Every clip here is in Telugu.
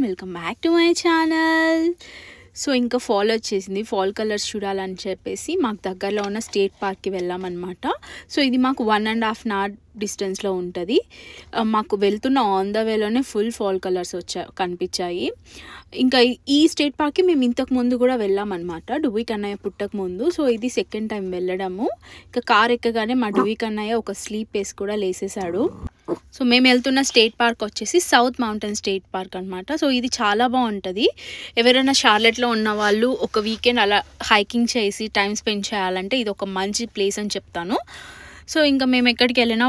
everyone, welcome back to my channel. So ఇంకా ఫాల్ వచ్చేసింది. ఫాల్ కలర్స్ చూడాలని చెప్పేసి మాకు దగ్గరలో ఉన్న స్టేట్ పార్క్కి వెళ్ళామన్నమాట. సో ఇది మాకు 1.5 hour డిస్టెన్స్లో ఉంటుంది. మాకు వెళ్తున్న ఆన్ ద వేలోనే ఫుల్ ఫాల్ కలర్స్ కనిపించాయి. ఇంకా ఈ స్టేట్ పార్క్కి మేము ఇంతకు ముందు కూడా వెళ్ళామన్నమాట, డువి కన్నయ్య పుట్టక ముందు. సో ఇది సెకండ్ టైం వెళ్ళడము. ఇంకా కార్ ఎక్కగానే మా డువి కన్నయ్య ఒక స్లీప్ వేసి కూడా లేసేసాడు. సో మేము వెళ్తున్న స్టేట్ పార్క్ వచ్చేసి సౌత్ మౌంటైన్ స్టేట్ పార్క్ అనమాట. సో ఇది చాలా బాగుంటుంది. ఎవరైనా షార్లెట్లో ఉన్న వాళ్ళు ఒక వీకెండ్ అలా హైకింగ్ చేసి టైం స్పెండ్ చేయాలంటే ఇది ఒక మంచి ప్లేస్ అని చెప్తాను. సో ఇంకా మేము ఎక్కడికి వెళ్ళినా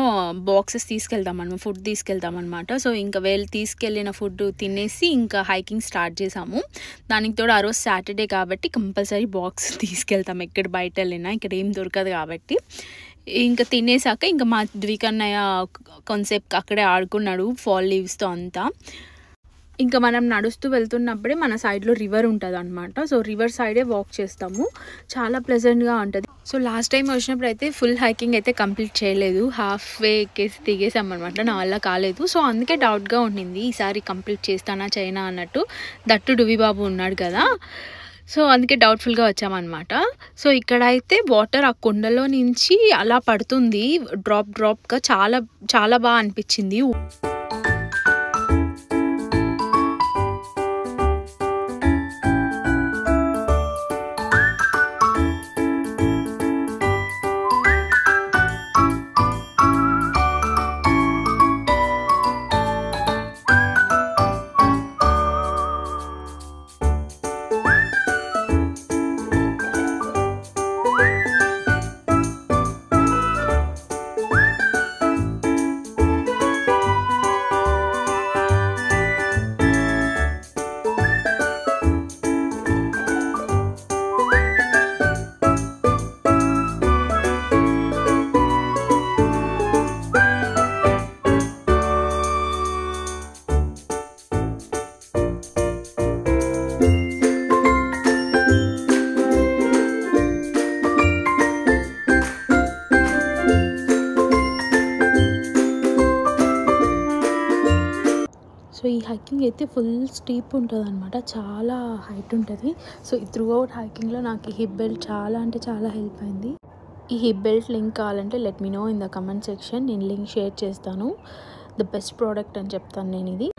బాక్సెస్ తీసుకెళ్తామన్నమాట, ఫుడ్ తీసుకెళ్తామన్నమాట. సో ఇంకా తీసుకెళ్ళిన ఫుడ్ తినేసి ఇంకా హైకింగ్ స్టార్ట్ చేసాము. దానికి తోడు ఆ రోజు సాటర్డే కాబట్టి కంపల్సరీ బాక్స్ తీసుకెళ్తాం ఎక్కడ బయట వెళ్ళినా, ఇక్కడ ఏం దొరకదు కాబట్టి. ఇంకా తినేసాక ఇంకా మా ద్వికన్నయ్య కాన్సెప్ట్ అక్కడే ఆడుకున్నాడు ఫాల్ లీవ్స్తో అంతా. ఇంకా మనం నడుస్తూ వెళ్తున్నప్పుడే మన సైడ్లో రివర్ ఉంటుంది అనమాట. సో రివర్ సైడే వాక్ చేస్తాము, చాలా ప్లెజెంట్గా ఉంటుంది. సో లాస్ట్ టైం వచ్చినప్పుడు అయితే ఫుల్ హైకింగ్ అయితే కంప్లీట్ చేయలేదు, హాఫ్ వే ఎక్కేసి దిగేసాం అనమాట. నా వల్ల కాలేదు. సో అందుకే డౌట్గా ఉండింది ఈసారి కంప్లీట్ చేస్తానా చేయనా అన్నట్టు. దట్టు డువి బాబు ఉన్నాడు కదా, సో అందుకే డౌట్ఫుల్గా వచ్చామన్నమాట. సో ఇక్కడైతే వాటర్ ఆ కొండలో నుంచి అలా పడుతుంది డ్రాప్గా, చాలా చాలా బాగా అనిపించింది. సో ఈ హైకింగ్ అయితే ఫుల్ స్టీప్ ఉంటుంది అనమాట, చాలా హైట్ ఉంటుంది. సో ఈ త్రూ అవుట్ హైకింగ్లో నాకు ఈ హిప్ బెల్ట్ చాలా అంటే చాలా హెల్ప్ అయింది. ఈ హిప్ బెల్ట్ లింక్ కావాలంటే let me know in the comment section, నేను లింక్ షేర్ చేస్తాను. ద బెస్ట్ ప్రోడక్ట్ అని చెప్తాను నేను ఇది.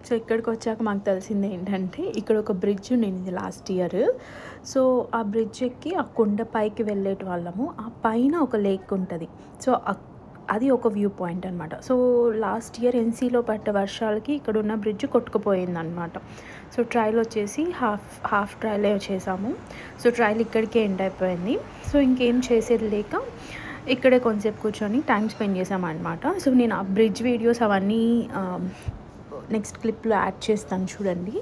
సో ఇక్కడికి వచ్చాక మాకు తెలిసింది ఏంటంటే ఇక్కడ ఒక బ్రిడ్జ్ ఉండింది లాస్ట్ ఇయర్. సో ఆ బ్రిడ్జ్ ఎక్కి ఆ కొండ పైకి వెళ్ళేటి వాళ్ళము. ఆ పైన ఒక లేక్ ఉంటుంది. సో అది ఒక వ్యూ పాయింట్ అనమాట. సో లాస్ట్ ఇయర్ ఎన్సీలో పడ్డ వర్షాలకి ఇక్కడ ఉన్న బ్రిడ్జ్ కొట్టుకుపోయింది అనమాట. సో ట్రయల్ వచ్చేసి హాఫ్ ట్రయలే చేసాము. సో ట్రయల్ ఇక్కడికే ఎండ్ అయిపోయింది. సో ఇంకేం చేసేది లేక ఇక్కడే కొంచెంసేపు కూర్చొని టైం స్పెండ్ చేసామన్నమాట. సో నేను ఆ బ్రిడ్జ్ వీడియోస్ అవన్నీ నెక్స్ట్ క్లిప్లో యాడ్ చేస్తాను చూడండి.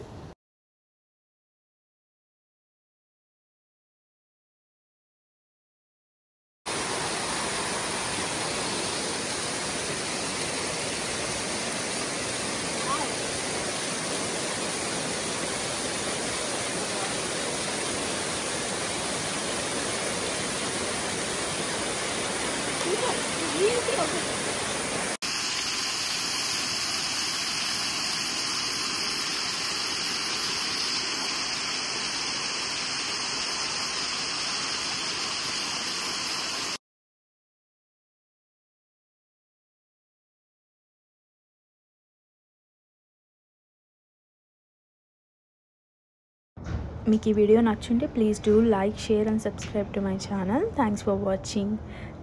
మీకు ఈ వీడియో నచ్చుంటే please do like, share and subscribe to my channel. Thanks for watching.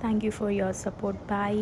Thank you for your support. Bye.